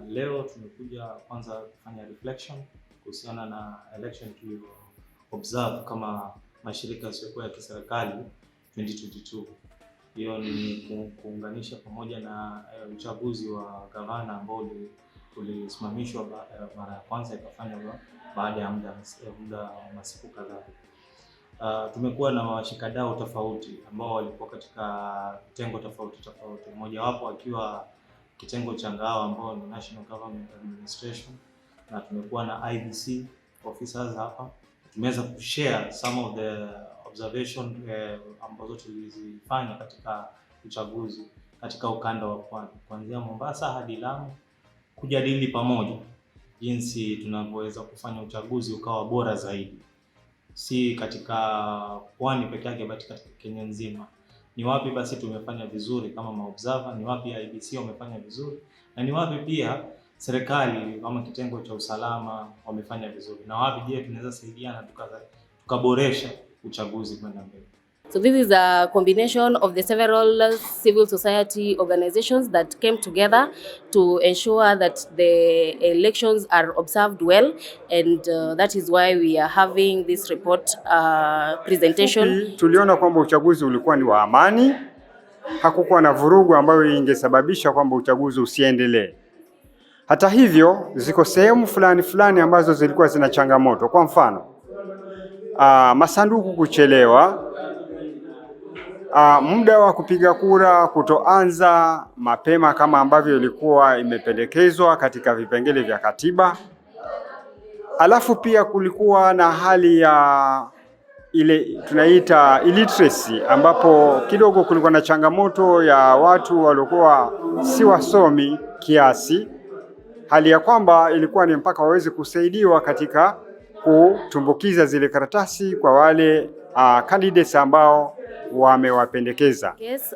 Leo tumekuja kwanza kufanya reflection kuhusiana na election tulio observe kama mashirika yasiyokuwa ya kiserikali 2022. Hiyo ni kuunganisha pamoja na uchaguzi wa gavana ambao ulisimamishwa mara ya kwanza ikafanywa baada ya muda wa masiku kadhaa. Tumekuwa na washikadau tofauti ambao walikuwa katika vitengo tofauti. Mmoja wapo akiwa kitengo cha ngao ambao ni National Government Administration, na tumekuwa na IEBC officers hapa. Tumeweza kushare some of the observation ambazo tulizifanya katika uchaguzi katika ukanda wa Pwani kuanzia Mombasa hadi Lamu, kujadili pamoja jinsi tunavyoweza kufanya uchaguzi ukawa bora zaidi, si katika Pwani peke yake bali katika Kenya nzima. Ni wapi basi tumefanya vizuri kama maobserver, ni wapi IEBC wamefanya vizuri, na ni wapi pia serikali kama kitengo cha usalama wamefanya vizuri, na wapi je tunaweza saidiana tukaboresha uchaguzi kwenda mbele. So this is a combination of the several civil society organizations that came together to ensure that the elections are observed well, and that is why we are having this report presentation. Tuliona kwamba uchaguzi ulikuwa ni wa amani, hakukuwa na vurugu ambayo ingesababisha kwamba uchaguzi usiendelee. Hata hivyo, ziko sehemu fulani ambazo zilikuwa zina changamoto. Kwa mfano, masanduku kuchelewa, muda wa kupiga kura kutoanza mapema kama ambavyo ilikuwa imependekezwa katika vipengele vya katiba. Alafu pia kulikuwa na hali ya ile tunaita illiteracy, ambapo kidogo kulikuwa na changamoto ya watu waliokuwa si wasomi kiasi, hali ya kwamba ilikuwa ni mpaka waweze kusaidiwa katika kutumbukiza zile karatasi kwa wale candidates ambao wamewapendekeza. Yes,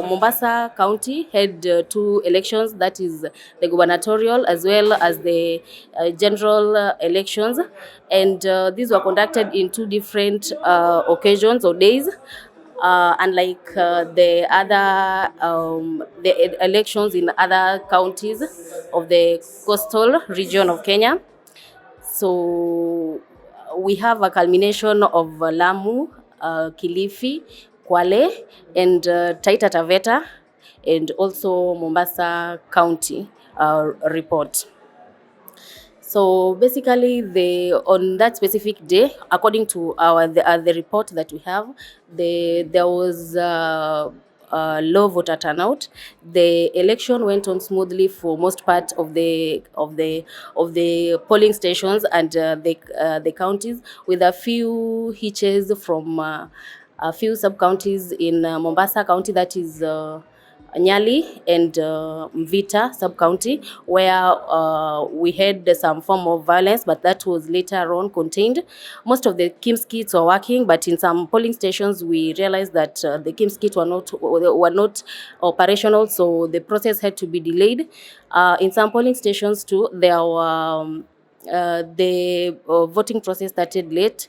Mombasa County had two elections, that is the gubernatorial as well as the general elections, and these were conducted in two different occasions or days. Unlike the other the elections in other counties of the coastal region of Kenya. So we have a culmination of Lamu, Kilifi, Kwale, and Taita Taveta, and also Mombasa County report. So basically, on that specific day, according to the report that we have, there was low voter turnout. The election went on smoothly for most part of the polling stations and the counties, with a few hitches from a few sub-counties in Mombasa County, that is Nyali and Mvita sub-county, where we had some form of violence, but that was later on contained. Most of the KIMS kits were working, but in some polling stations we realized that the KIMS kits were not operational, so the process had to be delayed. In some polling stations too, there were the voting process started late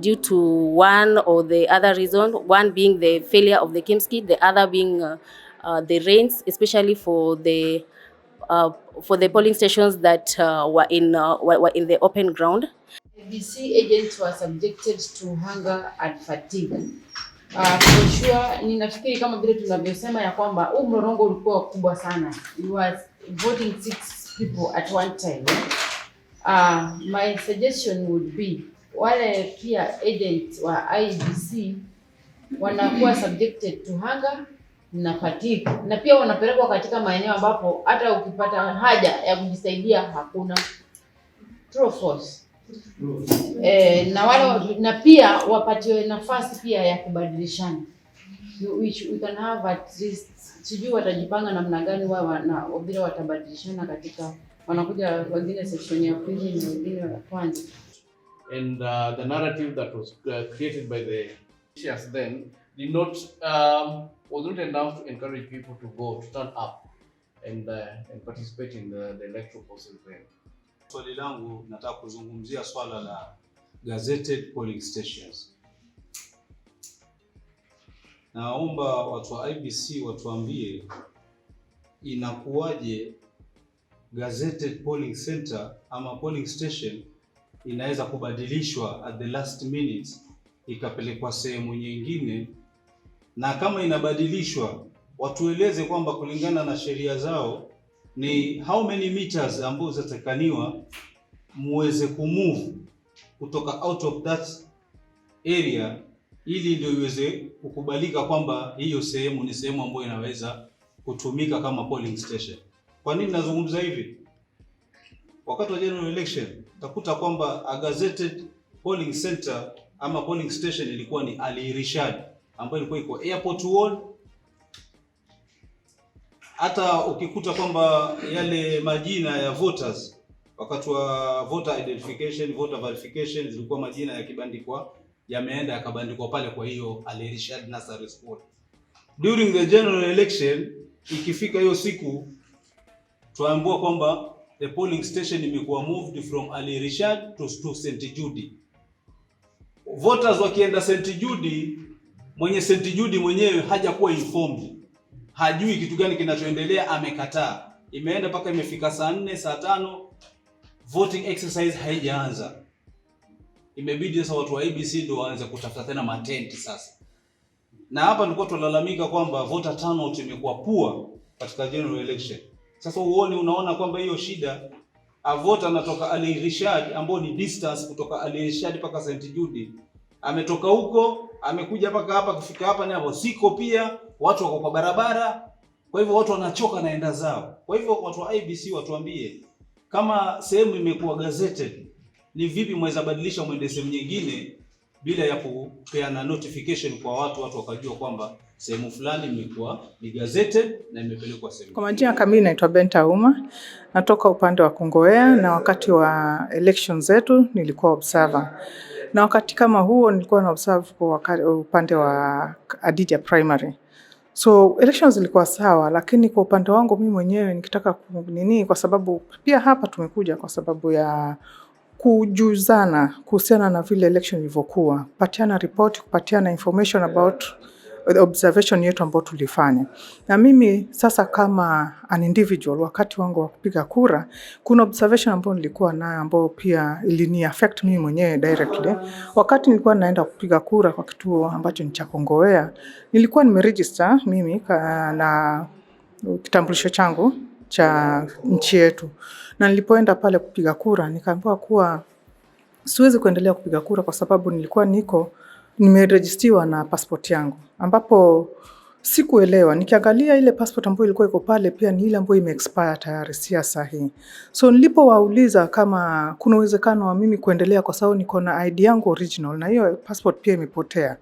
due to one or the other reason, one being the failure of the KIMS kit, the other being the rains, especially for the polling stations that were in the open ground. IEBC agents were subjected to hunger and fatigue. For sure, ninafikiri kama vile tunavyosema ya kwamba huu mlolongo ulikuwa kubwa sana. You were voting 6 people at one time. My suggestion would be wale pia agents wa IEBC wanakuwa subjected to hunger na fatigue, na pia wanapelekwa katika maeneo ambapo hata ukipata haja ya kujisaidia hakuna. True false? Na wale na pia wapatiwe nafasi pia ya kubadilishana, which we can have at least, sijui watajipanga namna gani wao na vile watabadilishana katika wanakuja wengine section ya pili na wengine wa kwanza. And the narrative that was created by the politicians then was not enough to encourage people to go, to turn up and participate in the electoral process then. Swali langu nataka kuzungumzia swala la gazetted polling stations. Naomba watu wa IEBC watuambie inakuwaje gazetted polling center ama polling station inaweza kubadilishwa at the last minute ikapelekwa sehemu nyingine, na kama inabadilishwa watueleze kwamba kulingana na sheria zao ni how many meters ambazo zitatakaniwa muweze kumove kutoka out of that area, ili ndio iweze kukubalika kwamba hiyo sehemu ni sehemu ambayo inaweza kutumika kama polling station. Kwa nini nazungumza hivi? Wakati wa general election utakuta kwamba a gazetted polling center ama polling station ilikuwa ni Ali Rishad ambayo ilikuwa iko airport ward. Hata ukikuta kwamba yale majina ya voters wakati wa voter identification, voter verification zilikuwa majina yakibandikwa, yameenda yakabandikwa pale kwa hiyo Ali Rishad Nursery School. During the general election ikifika hiyo siku tuambiwa kwamba the polling station imekuwa moved from Ali Rishad to St Jude. Voters wakienda St Jude, mwenye St Jude mwenyewe hajakuwa informed, hajui kitu gani kinachoendelea, amekataa. Imeenda mpaka imefika saa 4 saa 5, voting exercise haijaanza. Imebidi sasa watu wa IEBC ndio waanze kutafuta tena matenti sasa. Na hapa nilikuwa tunalalamika kwamba voter turnout imekuwa poor katika general election. Sasa unaona kwamba hiyo shida, a voter anatoka Ali Rishad ambao ni distance kutoka Ali Rishad mpaka St Jude. Ametoka huko, amekuja mpaka hapa, kufika hapa ni hapo siko, pia watu wako kwa barabara. Kwa hivyo watu wanachoka naenda zao. Kwa hivyo watu wa IEBC watuambie kama sehemu imekuwa gazetted, ni vipi mweza badilisha mwende sehemu nyingine bila ya kupeana notification kwa watu wakajua kwamba sehemu fulani imekuwa ni gazetted na imepelekwa sehemu. Kwa majina kamili naitwa Benta Uma, natoka upande wa Kongowea, na wakati wa election zetu nilikuwa observer. Na wakati kama huo nilikuwa na observe kwa upande wa Adija Primary. So elections zilikuwa sawa, lakini kwa upande wangu mimi mwenyewe nikitaka kwa sababu pia hapa tumekuja kwa sababu ya kujuzana kuhusiana na vile election ilivyokuwa, kupatiana report, kupatiana information about the observation yetu ambayo tulifanya. Na mimi sasa kama an individual, wakati wangu wa kupiga kura, kuna observation ambayo nilikuwa nayo ambayo pia ilini affect mimi mwenyewe directly. Wakati nilikuwa naenda kupiga kura kwa kituo ambacho ni cha Kongowea, nilikuwa nimeregister mimi na kitambulisho changu cha nchi yetu. Na nilipoenda pale kupiga kura nikaambiwa kuwa siwezi kuendelea kupiga kura kwa sababu nilikuwa nimeregistiwa na passport yangu, ambapo sikuelewa. Nikiangalia ile passport ambayo ilikuwa iko pale pia ni ile ambayo ime-expire tayari, si sahihi. So nilipowauliza kama kuna uwezekano wa mimi kuendelea kwa sababu niko na ID yangu original na hiyo passport pia imepotea,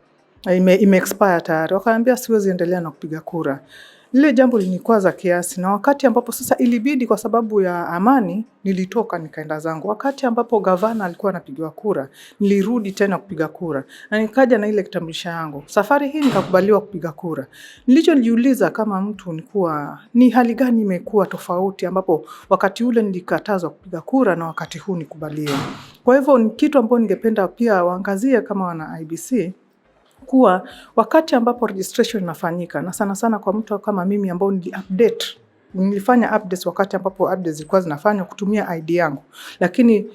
ime-expire tayari, wakaniambia siwezi endelea na kupiga kura. Lile jambo linikwaza kiasi, na wakati ambapo sasa ilibidi kwa sababu ya amani nilitoka nikaenda zangu. Wakati ambapo gavana alikuwa anapigiwa kura, nilirudi tena kupiga kura na nikaja na ile kitambulisho yangu. Safari hii nikakubaliwa kupiga kura. Nilichojiuliza kama mtu ni hali gani imekuwa tofauti ambapo wakati ule nilikatazwa kupiga kura na wakati huu nikubaliwa. Kwa hivyo ni kitu ambacho ningependa pia waangazie kama wana IEBC, kuwa wakati ambapo registration inafanyika, na sana sana kwa mtu kama mimi ambao nilifanya updates wakati ambapo updates zilikuwa zinafanywa kutumia ID yangu, lakini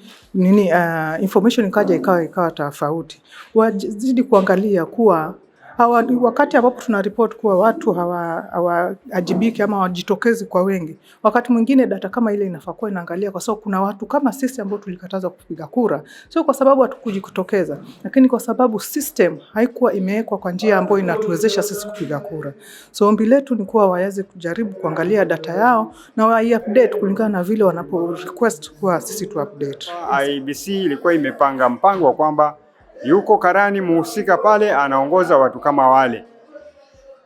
information ikawa tofauti. Wazidi kuangalia kuwa wakati ambapo tuna report kuwa watu hawajibiki ama wajitokezi kwa wengi, wakati mwingine data kama ile inafaa kuwa inaangalia kwa sababu kuna watu kama sisi ambao tulikatazwa kupiga kura, sio kwa sababu hatukujitokeza, lakini kwa sababu system haikuwa imewekwa kwa njia ambayo inatuwezesha sisi kupiga kura. So ombi letu ni kuwa waweze kujaribu kuangalia data yao na update kulingana na vile wanapo request kwa sisi tu update. IEBC ilikuwa imepanga mpango wa kwamba yuko karani muhusika pale anaongoza watu kama wale.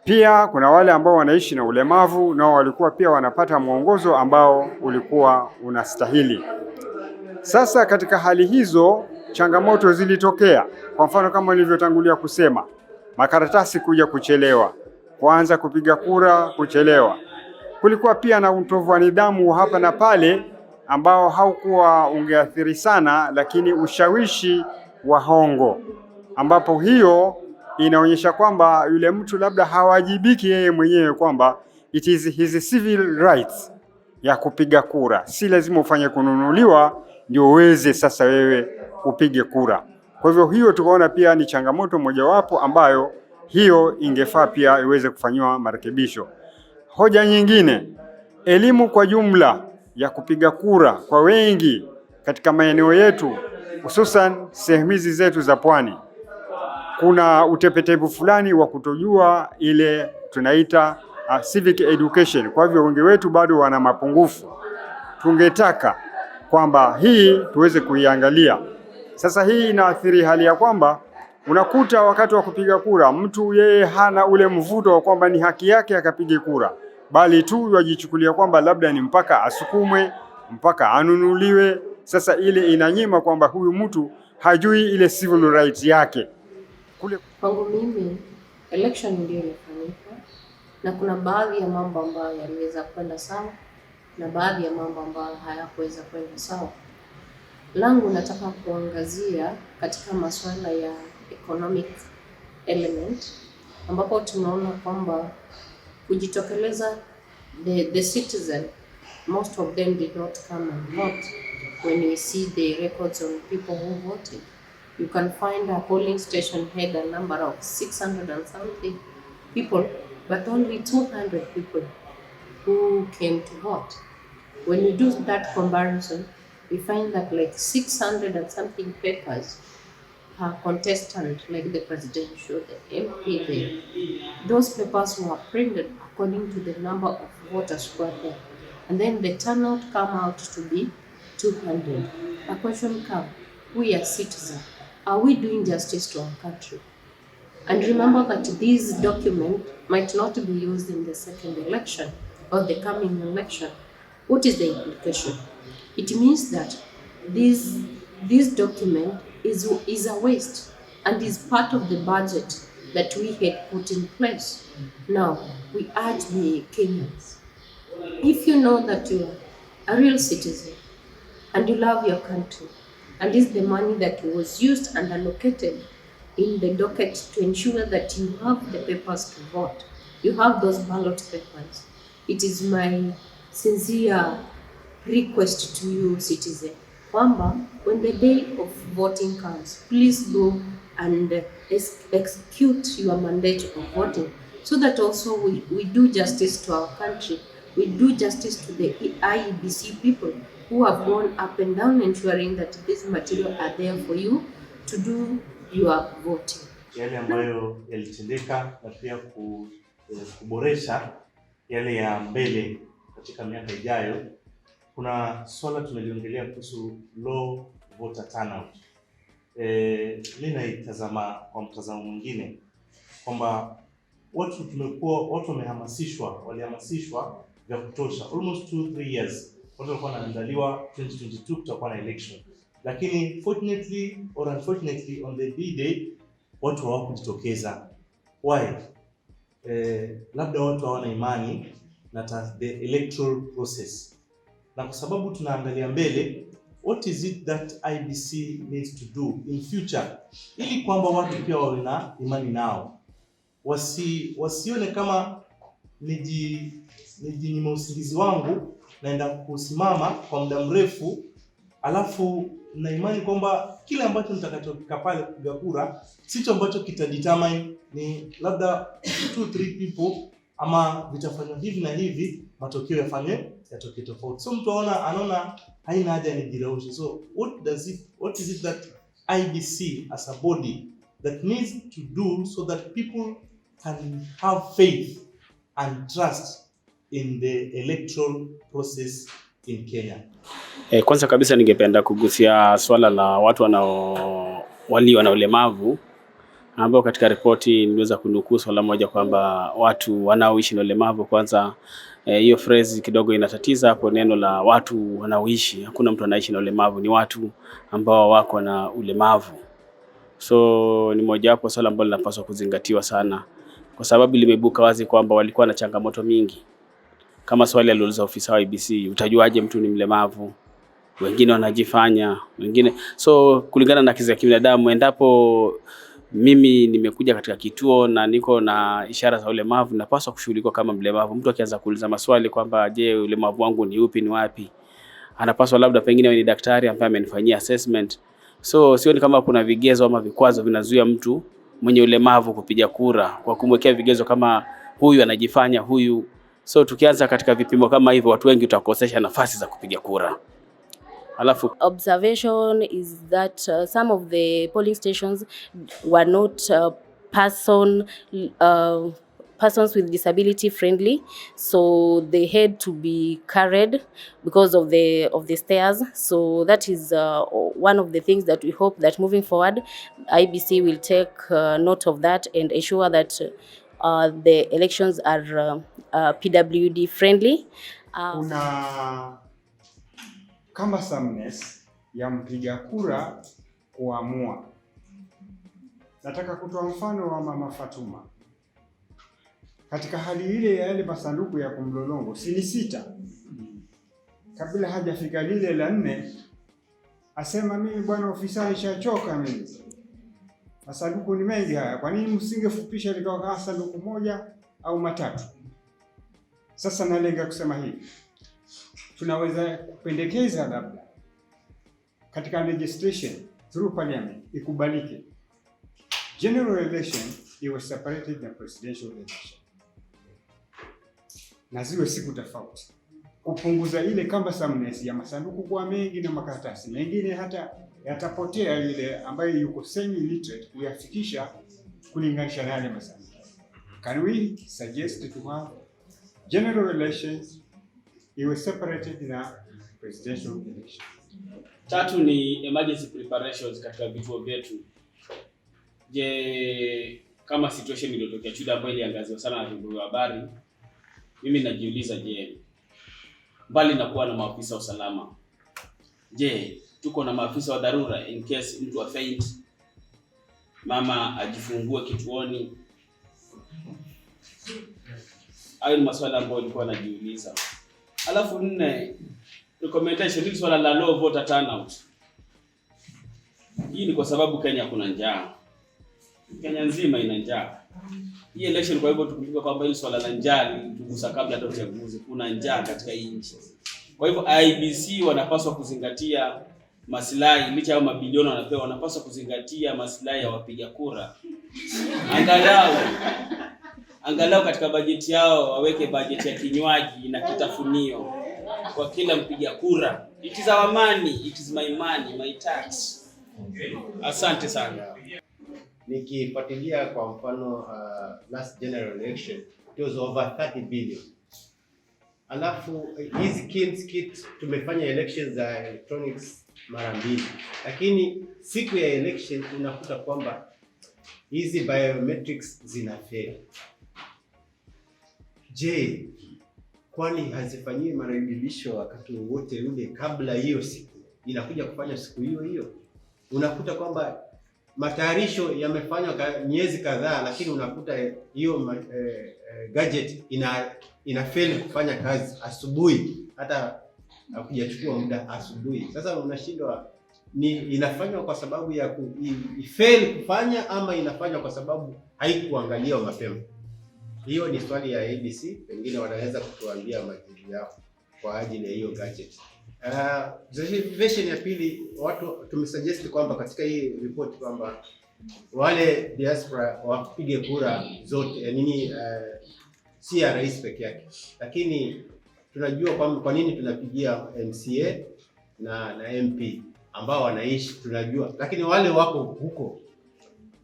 Pia kuna wale ambao wanaishi na ulemavu nao walikuwa pia wanapata mwongozo ambao ulikuwa unastahili. Sasa katika hali hizo changamoto zilitokea. Kwa mfano kama nilivyotangulia kusema, makaratasi kuja kuchelewa, kuanza kupiga kura kuchelewa. Kulikuwa pia na utovu wa nidhamu hapa na pale ambao haukuwa ungeathiri sana, lakini ushawishi wa hongo, ambapo hiyo inaonyesha kwamba yule mtu labda hawajibiki yeye mwenyewe, kwamba it is his civil rights ya kupiga kura. Si lazima ufanye kununuliwa ndio uweze sasa wewe upige kura. Kwa hivyo hiyo tukaona pia ni changamoto mojawapo ambayo hiyo ingefaa pia iweze kufanywa marekebisho. Hoja nyingine, elimu kwa jumla ya kupiga kura kwa wengi katika maeneo yetu, hususan sehemu hizi zetu za pwani, kuna utepetevu fulani wa kutojua ile tunaita civic education. Kwa hivyo wengi wetu bado wana mapungufu. Tungetaka kwamba hii tuweze kuiangalia. Sasa hii inaathiri hali ya kwamba unakuta wakati wa kupiga kura mtu yeye hana ule mvuto wa kwamba ni haki yake akapige kura, bali tu yajichukulia kwamba labda ni mpaka asukumwe, mpaka anunuliwe. Sasa ile inanyima kwamba huyu mtu hajui ile civil rights yake. Kwangu mimi election ndio ilifanyika na kuna baadhi ya mambo ambayo yaliweza kwenda sawa na baadhi ya mambo ambayo hayakuweza kwenda sawa. Langu nataka kuangazia katika masuala ya economic element, ambapo tunaona kwamba kujitokeleza the citizen, most of them did not come and vote. When you see the records on people who voted, you can find a polling station had a number of 600 and something people, but only 200 people who came to vote. When you do that comparison, we find that like 600 and something papers are contestant, like the presidential, the MP, those papers were printed according to the number of voters who were there. And then the turnout come out to be 200. A question comes, we are citizens, are we doing justice to our country? And remember that this document might not be used in the second election or the coming election. What is the implication? It means that this document is a waste and is part of the budget that we had put in place. Now, we urge the Kenyans, if you know that you are a real citizen and you love your country, and this is the money that was used and allocated in the docket to ensure that you have the papers to vote, you have those ballot papers, it is my sincere request to you, citizen, kwamba when the day of voting comes, please go and execute your mandate of voting, so that also we do justice to our country, we do justice to the IEBC people who have gone up and down ensuring that this material are there for you to do your voting. Yale ambayo yalitendeka na pia kuboresha yale ya mbele katika miaka ijayo. Kuna swala tumeliongelea kuhusu low voter turnout. Mimi naitazama kwa mtazamo mwingine kwamba watu walihamasishwa vya kutosha almost 2-3 years. Watu walikuwa wanaandaliwa 2022 kutakuwa na election. Lakini fortunately or unfortunately on the D-Day watu hawakujitokeza. Why? Labda watu hawana imani na the electoral process. Na kwa sababu tunaangalia mbele, what is it that IEBC needs to do in future ili kwamba watu pia wawe na imani nao. Wasione kama nime usingizi wangu naenda kusimama kwa muda mrefu, alafu na imani kwamba kile ambacho nitakachofika pale kupiga kura sicho ambacho kitadetermine ni labda 2-3 people ama vitafanywa hivi na hivi, matokeo yatoke tofauti. So mtu anaona haina haja nijiraushe. So what is it that IEBC as a body that needs to do so that people can have faith and trust in the electoral process in Kenya? Kwanza kabisa ningependa kugusia swala la watu walio na ulemavu, ambao katika ripoti niliweza kunukuu swala moja kwamba watu wanaoishi na ulemavu. Kwanza hiyo phrase kidogo inatatiza hapo, neno la watu wanaoishi. Hakuna mtu anaishi na ulemavu, ni watu ambao wako na ulemavu. So ni moja wapo swala ambalo linapaswa kuzingatiwa sana, kwa sababu limebuka wazi kwamba walikuwa na changamoto mingi. Kama swali aliuliza ofisa wa IEBC, utajuaje mtu ni mlemavu? Wengine wanajifanya, wengine. So kulingana na haki za kibinadamu, endapo mimi nimekuja katika kituo na niko na ishara za ulemavu, napaswa kushughulikiwa kama mlemavu. Mtu akianza kuuliza maswali kwamba je, ulemavu wangu ni upi, ni wapi, anapaswa labda pengine ni daktari ambaye amenifanyia assessment. So sioni kama kuna vigezo ama vikwazo vinazuia mtu mwenye ulemavu kupiga kura kwa kumwekea vigezo kama huyu anajifanya huyu. So tukianza katika vipimo kama hivyo, watu wengi tutakosesha nafasi za kupiga kura. Alafu observation is that some of the polling stations were not persons with disability friendly, so they had to be carried because of the stairs. So that is one of the things that we hope that moving forward IEBC will take note of that and ensure that the elections are PWD friendly. Kuna cumbersomeness ya mpiga kura kuamua. Nataka kutoa mfano wa Mama Fatuma. Katika hali ile ya yale masanduku ya kumlolongo, si ni 6. Kabla hajafika lile la 4, asema mimi bwana ofisa nishachoka mimi. Masanduku ni mengi haya. Kwa nini msingefupisha likawa sanduku moja au matatu? Sasa nalenga kusema hivi. Tunaweza kupendekeza labda katika legislation through parliament ikubalike general election iwe separated na presidential election, na ziwe siku tofauti, kupunguza ile cumbersomeness ya masanduku kwa mengi na makaratasi mengine hata yatapotea ile ambayo yuko semi literate kuyafikisha kulinganisha na yale masanduku. Can we suggest to have general elections iwe separated na presidential election? Tatu ni emergency preparations katika vituo vyetu. Je, kama situation iliyotokea Chuda ambayo iliangaziwa sana na vyombo vya habari, mimi najiuliza, je, mbali na kuwa na maafisa wa usalama, je, tuko na maafisa wa dharura in case mtu wa faint, mama ajifungue kituoni? Hayo ni maswali ambayo nilikuwa najiuliza. Alafu 4, recommendation hili swala la low voter turnout. Hii ni kwa sababu Kenya kuna njaa. Kenya nzima ina njaa. Hii election kwa hivyo tukumbuka kwamba hili swala la njaa lilitugusa kabla hata uchaguzi. Kuna njaa katika hii nchi. Kwa hivyo IEBC wanapaswa kuzingatia maslahi, licha ya mabilioni wanapewa, wanapaswa kuzingatia maslahi ya wapiga kura. Angalau katika bajeti yao waweke bajeti ya kinywaji na kitafunio kwa kila mpiga kura. It is our money, it is my money, my tax. Asante sana. Nikifuatilia kwa mfano last general election, it was over 30 billion. Alafu hizi kit tumefanya elections za electronics mara 2, lakini siku ya election unakuta kwamba hizi biometrics zinafeli. Je, kwani hazifanyiwi marekebisho wakati wote ule kabla hiyo siku inakuja kufanya siku hiyo hiyo? Unakuta kwamba matayarisho yamefanywa miezi kadhaa, lakini unakuta hiyo gadget ina fail kufanya kazi asubuhi, hata hakujachukua muda asubuhi. Sasa unashindwa ni inafanywa kwa sababu ya fail kufanya ama inafanywa kwa sababu haikuangaliwa mapema. Hiyo ni swali ya IEBC, pengine wanaweza kutuambia majibu yao kwa ajili ya hiyo gadget. Version ya pili, watu tumesuggest kwamba katika hii report kwamba wale diaspora wapige kura zote, si ya rais peke yake, lakini tunajua kwamba kwa nini tunapigia MCA na MP ambao wanaishi tunajua, lakini wale wako huko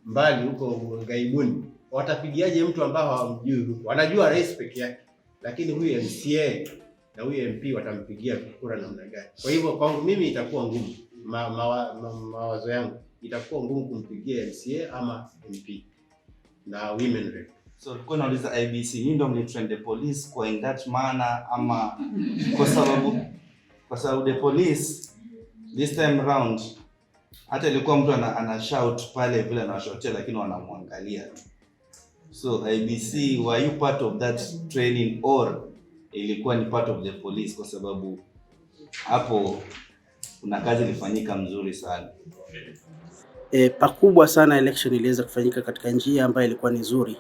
mbali huko gaibuni watapigiaje mtu ambao hawamjui? Wanajua rais peke yake, lakini huyu MCA na huyu MP watampigia kura namna gani? Kwa hivyo kwangu mimi itakuwa ngumu, mawazo yangu itakuwa ngumu kumpigia MCA ama MP na women rep. So kwa nauliza IEBC, ni ndio mlitrain the police kwa in that manner ama kwa sababu the police this time round hata ilikuwa mtu ana shout pale vile anashotea, lakini wanamwangalia tu. So IEBC, were you part of that training or ilikuwa ni part of the police? Kwa sababu hapo kuna kazi ilifanyika mzuri sana. pakubwa sana election iliweza kufanyika katika njia ambayo ilikuwa ni nzuri,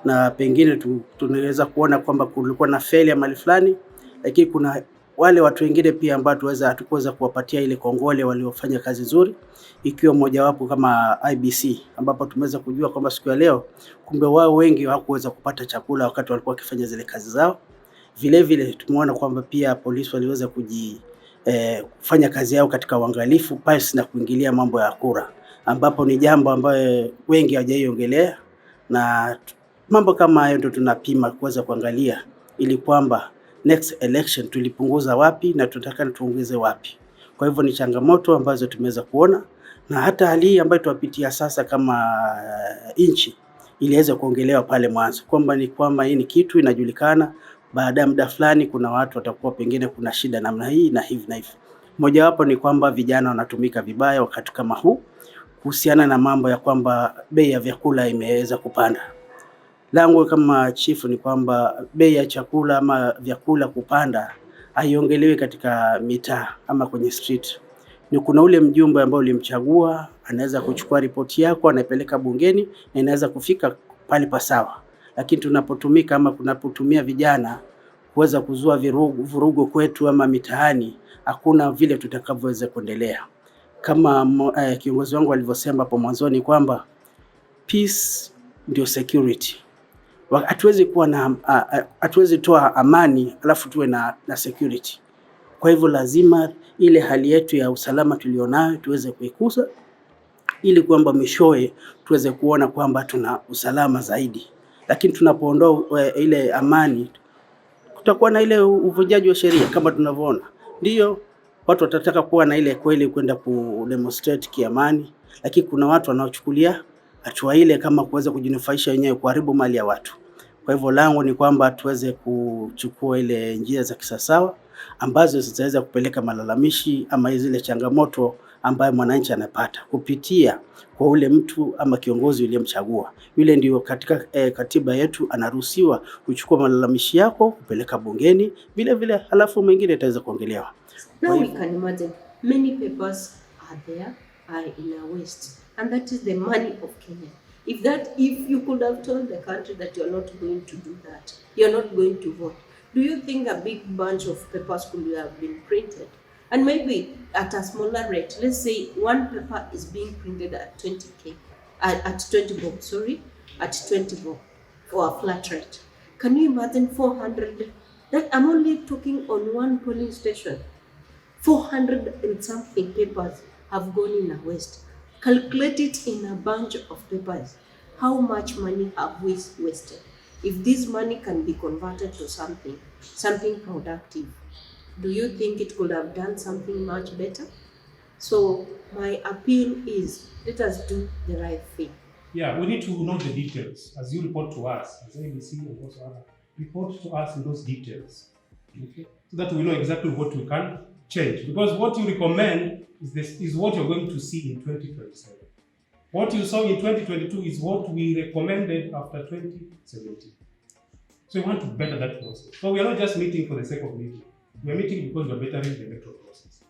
na pengine tunaweza kuona kwamba kulikuwa na failure mahali fulani, lakini kuna wale watu wengine pia ambao hatukuweza kuwapatia ile kongole waliofanya kazi nzuri, ikiwa mojawapo kama IEBC, ambapo tumeweza kujua kwamba siku ya leo kumbe wao wengi hawakuweza kupata chakula wakati walikuwa wakifanya zile kazi zao. Vile vile tumeona kwamba pia polisi waliweza kufanya kazi yao katika uangalifu pasi na kuingilia mambo ya kura, ambapo ni jambo ambayo wengi hawajaiongelea, na mambo kama hayo ndio tunapima kuweza kuangalia ili kwamba next election tulipunguza wapi na tunataka tuongeze wapi. Kwa hivyo ni changamoto ambazo tumeweza kuona, na hata hali hii ambayo tuwapitia sasa kama nchi iliweza kuongelewa pale mwanzo kwamba hii ni kitu inajulikana, baada ya muda fulani kuna watu watakuwa pengine kuna shida namna hii na hivi na hivi. Mojawapo ni kwamba vijana wanatumika vibaya wakati kama huu, kuhusiana na mambo ya kwamba bei ya vyakula imeweza kupanda. Langu kama chifu ni kwamba bei ya chakula ama vyakula kupanda haiongelewi katika mitaa ama kwenye street. Ni kuna ule mjumbe ambao ulimchagua, anaweza kuchukua ripoti yako, anaipeleka bungeni na inaweza kufika pale pasawa. Lakini tunapotumika ama kunapotumia vijana kuweza kuzua vurugu kwetu ama mitaani, hakuna vile tutakavyoweza kuendelea. Kama kiongozi wangu alivyosema hapo mwanzoni kwamba peace ndio security. Hatuwezi toa amani alafu tuwe na security. Kwa hivyo lazima ile hali yetu ya usalama tulionayo tuweze kuikuza, ili kwamba mwishowe tuweze kuona kwamba tuna usalama zaidi. Lakini tunapoondoa ile amani, kutakuwa na ile uvunjaji wa sheria kama tunavyoona. Ndio watu watataka kuwa na ile kweli kwenda kudemonstrate kiamani, lakini kuna watu wanaochukulia hatua ile kama kuweza kujinufaisha wenyewe, kuharibu mali ya watu. Kwa hivyo langu ni kwamba tuweze kuchukua ile njia za kisasawa ambazo zitaweza kupeleka malalamishi ama zile changamoto ambayo mwananchi anapata kupitia kwa ule mtu ama kiongozi uliyemchagua. Yule ndio katika katiba yetu anaruhusiwa kuchukua malalamishi yako kupeleka bungeni, vile vile halafu mengine itaweza kuongelewa. Now we can imagine many papers are there, are in a waste, and that is the money of Kenya. If you could have told the country that you're not going to do that, you're not going to vote, do you think a big bunch of papers could have been printed? And maybe at a smaller rate, let's say one paper is being printed at 20k, at 20 bob, at 20 bob for a flat rate. Can you imagine 400? That I'm only talking on one polling station. 400 and something papers have gone in a waste. Calculate it in a bunch of papers. How much money have we wasted? If this money can be converted to something productive, do you think it could have done something much better? So my appeal is, let us do the right thing. Yeah, we need to know the details. As you report to us, as IEBC and also other, report to us in those details, okay? So that we know exactly what we can change. Because what you recommend is what you're going to see in 2027. What you saw in 2022 is what we recommended after 2017. So we want to better that process. So we are not just meeting for the sake of meeting. We are meeting because we are bettering the electoral process.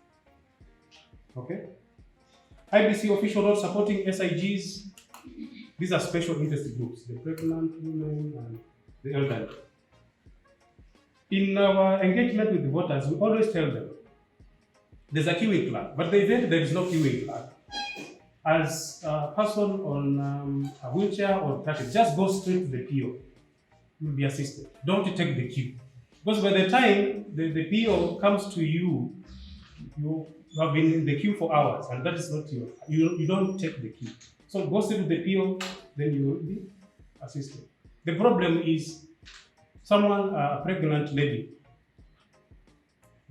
Okay? IEBC official not supporting SIGs. These are special interest groups, the pregnant women and the elderly. In our engagement with the voters, we always tell them there's a queuing flag, but the event there is no queuing flag. As a person on a wheelchair or crutches, just go straight to the PO. You'll be assisted. Don't take the queue. Because by the time the PO comes to you, you have been in the queue for hours, and that is not you don't take the queue. So go straight to the PO, then you will be assisted. The problem is someone, a pregnant lady,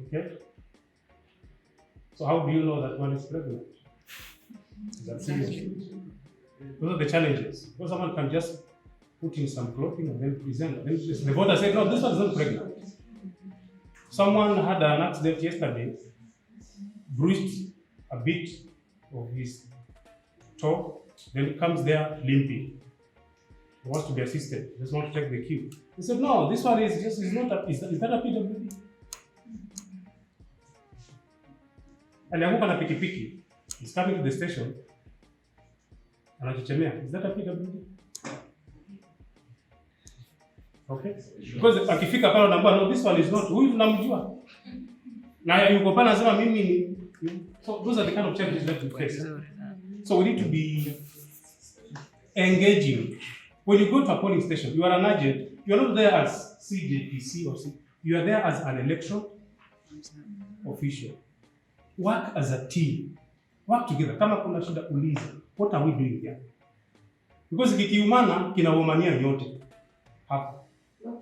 okay? So how do you know that one is pregnant? That's serious. Those are the challenges. Because someone can just put in some clothing and then present. Then the voter said, no, this one is not pregnant. Someone had an accident yesterday, bruised a bit of his toe, then comes there limping. He wants to be assisted, he doesn't want to take the queue. He said, no, this one is not a, is that a PWD? Alianguka na pikipiki. He's coming to the station. Anachechemea. Is that a PWD? Okay? Because akifika pale unaambia no, this one is not. Huyu tunamjua. Na yuko pale anasema mimi ni. So those are the kind of challenges that we face. So we need to be engaging. When you go to a polling station, you are an agent. You are not there as CJPC or you are there as an election official. Work as a team. Work together. Kama kuna shida uliza, what are we doing here? Because kikiumana kinaumania yote. Hapo.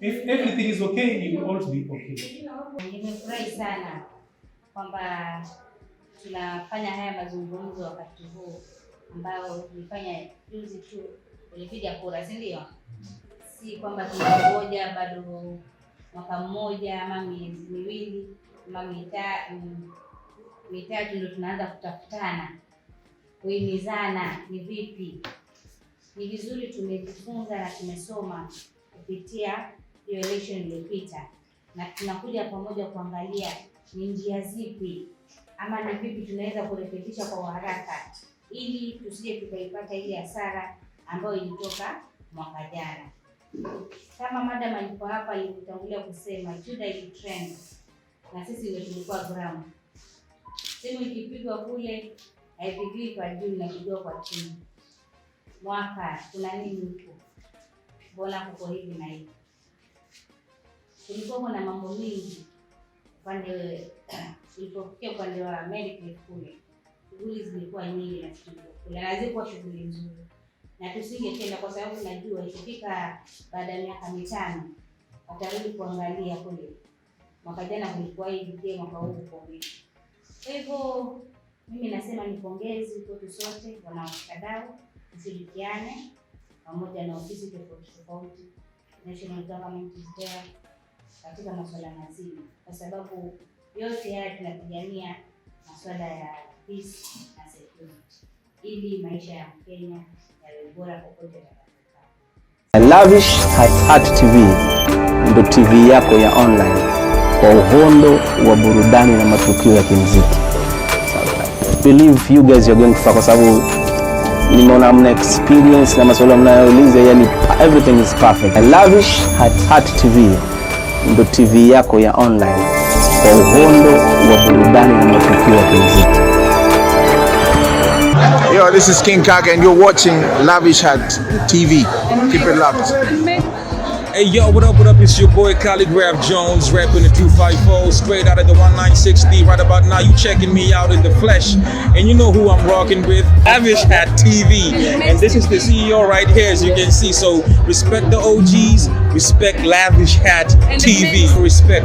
If everything is okay, you will also be okay. Nimefurahi sana kwamba tunafanya haya mazungumzo wakati huu ambao tulifanya juzi tu ulipiga kura, si ndio? Si kwamba tunangoja bado mwaka mmoja ama miezi miwili ama mitatu ndio tunaanza kutafutana kuhimizana ni vipi. Ni vizuri tumejifunza na tumesoma kupitia hiyo election iliyopita, na tunakuja pamoja kuangalia ni njia zipi ama ni vipi tunaweza kurekebisha kwa haraka ili tusije tukaipata ile hasara ambayo ilitoka mwaka jana. Kama madam alipo hapa alitangulia kusema Juda ili trend, na sisi ndio tulikuwa ground. Simu ikipigwa kule haipigwi kwa juu na kupigwa kwa chini. Mwaka kuna nini huko? Mbona kuko hivi na hivi? Kulikuwa na mambo mengi upande ulipofikia upande wa medical kule. Shughuli zilikuwa nyingi na kule lazima shughuli nzuri. Na tusingependa kwa sababu najua ikifika baada ya miaka 5 watarudi kuangalia kule. Mwaka jana kulikuwa hivi, mwaka huu uko hivi. Kwa hivyo mimi nasema nipongezi kwetu sote wanaoshikadau, tushirikiane pamoja na ofisi tofauti national government is there katika masuala mazima, kwa sababu yote haya tunapigania masuala ya peace na security ili maisha ya Kenya yawe bora popote yatakapokuwa. Lavish Hat TV ndo TV yako ya online kwa uhondo wa burudani na matukio ya kimuziki. Believe you guys are going to kwa sababu nimeona mna experience na masuala mnayouliza, yani everything is perfect. Lavish Hat TV ndo TV yako ya online kwa uhondo wa burudani na matukio ya kimuziki. Yo, this is King Kaka and you're watching Lavish Hat TV. Keep it locked. Hey yo, what up, it's your boy Khalid Rap Jones, rapping the 254, straight out of the 1960. Right about now, you checking me out in the flesh, and you know who I'm rocking with, Lavish Hat TV, and this is the CEO right here, as you can see. So respect the OGs, respect Lavish Hat TV, respect.